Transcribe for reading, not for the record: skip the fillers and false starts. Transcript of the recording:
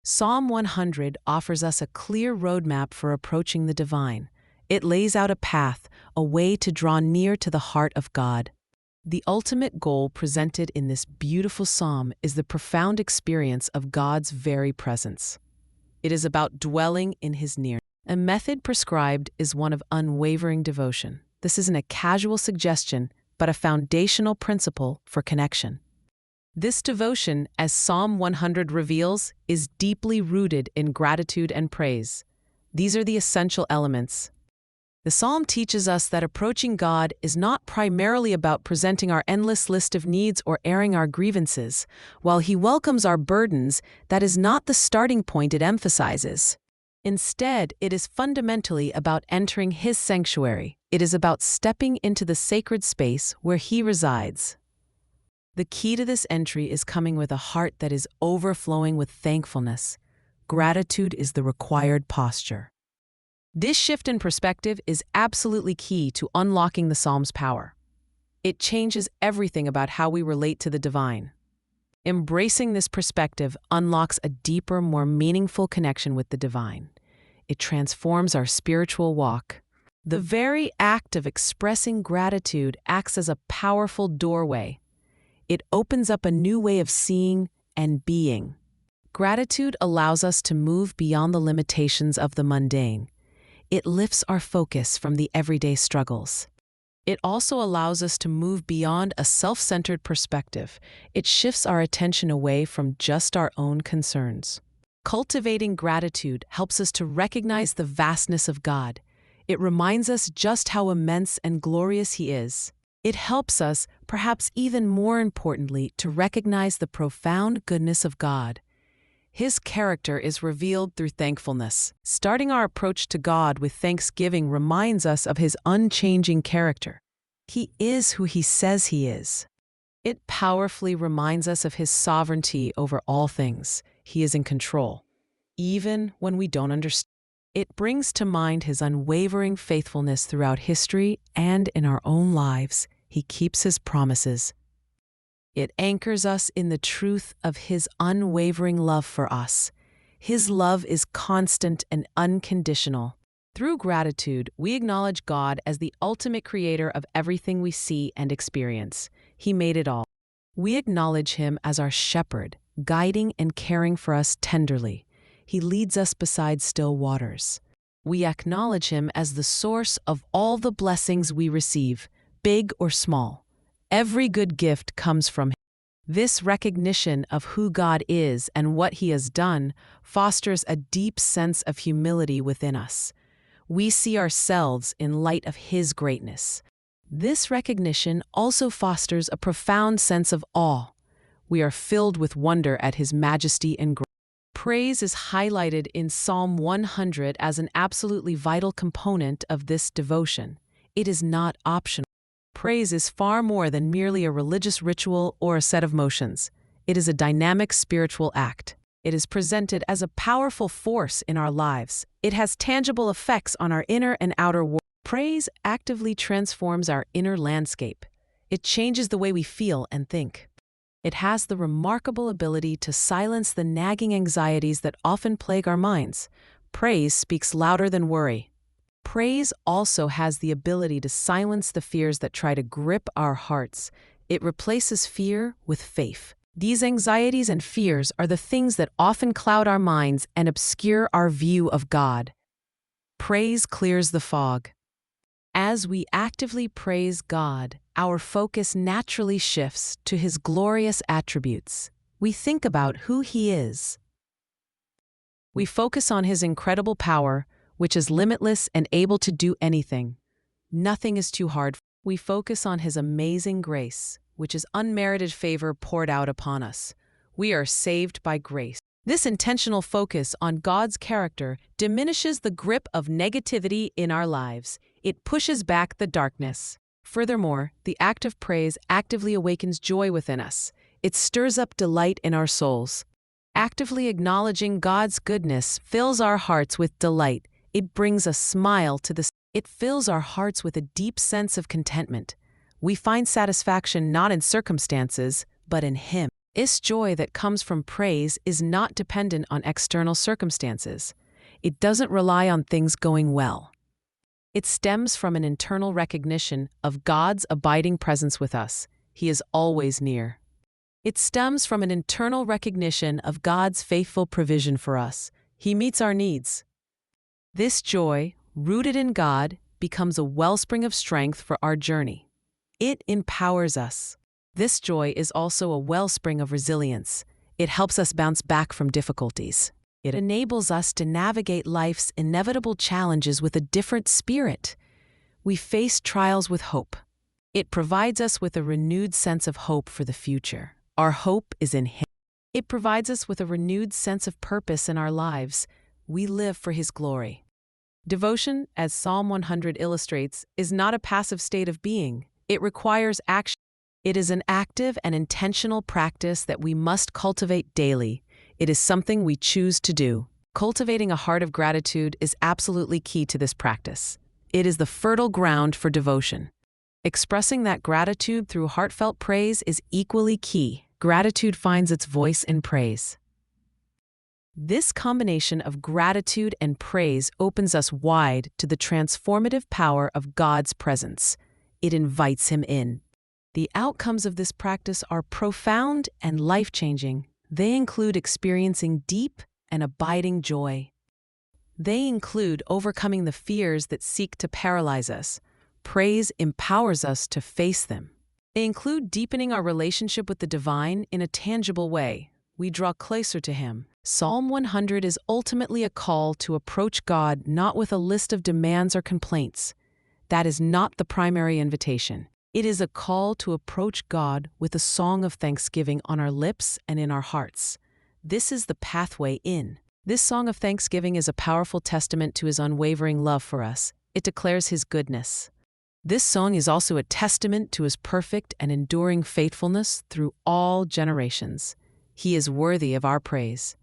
Psalm 100 offers us a clear roadmap for approaching the divine. It lays out a path, a way to draw near to the heart of God. The ultimate goal presented in this beautiful psalm is the profound experience of God's very presence. It is about dwelling in His nearness. A method prescribed is one of unwavering devotion. This isn't a casual suggestion, but a foundational principle for connection. This devotion, as Psalm 100 reveals, is deeply rooted in gratitude and praise. These are the essential elements. The psalm teaches us that approaching God is not primarily about presenting our endless list of needs or airing our grievances. While He welcomes our burdens, that is not the starting point it emphasizes. Instead, it is fundamentally about entering His sanctuary. It is about stepping into the sacred space where He resides. The key to this entry is coming with a heart that is overflowing with thankfulness. Gratitude is the required posture. This shift in perspective is absolutely key to unlocking the psalm's power. It changes everything about how we relate to the divine. Embracing this perspective unlocks a deeper, more meaningful connection with the divine. It transforms our spiritual walk. The very act of expressing gratitude acts as a powerful doorway. It opens up a new way of seeing and being. Gratitude allows us to move beyond the limitations of the mundane. It lifts our focus from the everyday struggles. It also allows us to move beyond a self-centered perspective. It shifts our attention away from just our own concerns. Cultivating gratitude helps us to recognize the vastness of God. It reminds us just how immense and glorious He is. It helps us, perhaps even more importantly, to recognize the profound goodness of God. His character is revealed through thankfulness. Starting our approach to God with thanksgiving reminds us of His unchanging character. He is who He says He is. It powerfully reminds us of His sovereignty over all things. He is in control, even when we don't understand. It brings to mind His unwavering faithfulness throughout history and in our own lives. He keeps His promises. It anchors us in the truth of His unwavering love for us. His love is constant and unconditional. Through gratitude, we acknowledge God as the ultimate creator of everything we see and experience. He made it all. We acknowledge Him as our shepherd, guiding and caring for us tenderly. He leads us beside still waters. We acknowledge Him as the source of all the blessings we receive, big or small. Every good gift comes from Him. This recognition of who God is and what He has done fosters a deep sense of humility within us. We see ourselves in light of His greatness. This recognition also fosters a profound sense of awe. We are filled with wonder at His majesty and grace. Praise is highlighted in Psalm 100 as an absolutely vital component of this devotion. It is not optional. Praise is far more than merely a religious ritual or a set of motions. It is a dynamic spiritual act. It is presented as a powerful force in our lives. It has tangible effects on our inner and outer world. Praise actively transforms our inner landscape. It changes the way we feel and think. It has the remarkable ability to silence the nagging anxieties that often plague our minds. Praise speaks louder than worry. Praise also has the ability to silence the fears that try to grip our hearts. It replaces fear with faith. These anxieties and fears are the things that often cloud our minds and obscure our view of God. Praise clears the fog. As we actively praise God, our focus naturally shifts to His glorious attributes. We think about who He is. We focus on His incredible power, which is limitless and able to do anything. Nothing is too hard. We focus on His amazing grace, which is unmerited favor poured out upon us. We are saved by grace. This intentional focus on God's character diminishes the grip of negativity in our lives. It pushes back the darkness. Furthermore, the act of praise actively awakens joy within us. It stirs up delight in our souls. Actively acknowledging God's goodness fills our hearts with delight. It brings a smile to the. It fills our hearts with a deep sense of contentment. We find satisfaction not in circumstances, but in Him. This joy that comes from praise is not dependent on external circumstances. It doesn't rely on things going well. It stems from an internal recognition of God's abiding presence with us. He is always near. It stems from an internal recognition of God's faithful provision for us. He meets our needs. This joy, rooted in God, becomes a wellspring of strength for our journey. It empowers us. This joy is also a wellspring of resilience. It helps us bounce back from difficulties. It enables us to navigate life's inevitable challenges with a different spirit. We face trials with hope. It provides us with a renewed sense of hope for the future. Our hope is in Him. It provides us with a renewed sense of purpose in our lives. We live for His glory. Devotion, as Psalm 100 illustrates, is not a passive state of being. It requires action. It is an active and intentional practice that we must cultivate daily. It is something we choose to do. Cultivating a heart of gratitude is absolutely key to this practice. It is the fertile ground for devotion. Expressing that gratitude through heartfelt praise is equally key. Gratitude finds its voice in praise. This combination of gratitude and praise opens us wide to the transformative power of God's presence. It invites Him in. The outcomes of this practice are profound and life-changing. They include experiencing deep and abiding joy. They include overcoming the fears that seek to paralyze us. Praise empowers us to face them. They include deepening our relationship with the divine in a tangible way. We draw closer to Him. Psalm 100 is ultimately a call to approach God not with a list of demands or complaints. That is not the primary invitation. It is a call to approach God with a song of thanksgiving on our lips and in our hearts. This is the pathway in. This song of thanksgiving is a powerful testament to His unwavering love for us. It declares His goodness. This song is also a testament to His perfect and enduring faithfulness through all generations. He is worthy of our praise.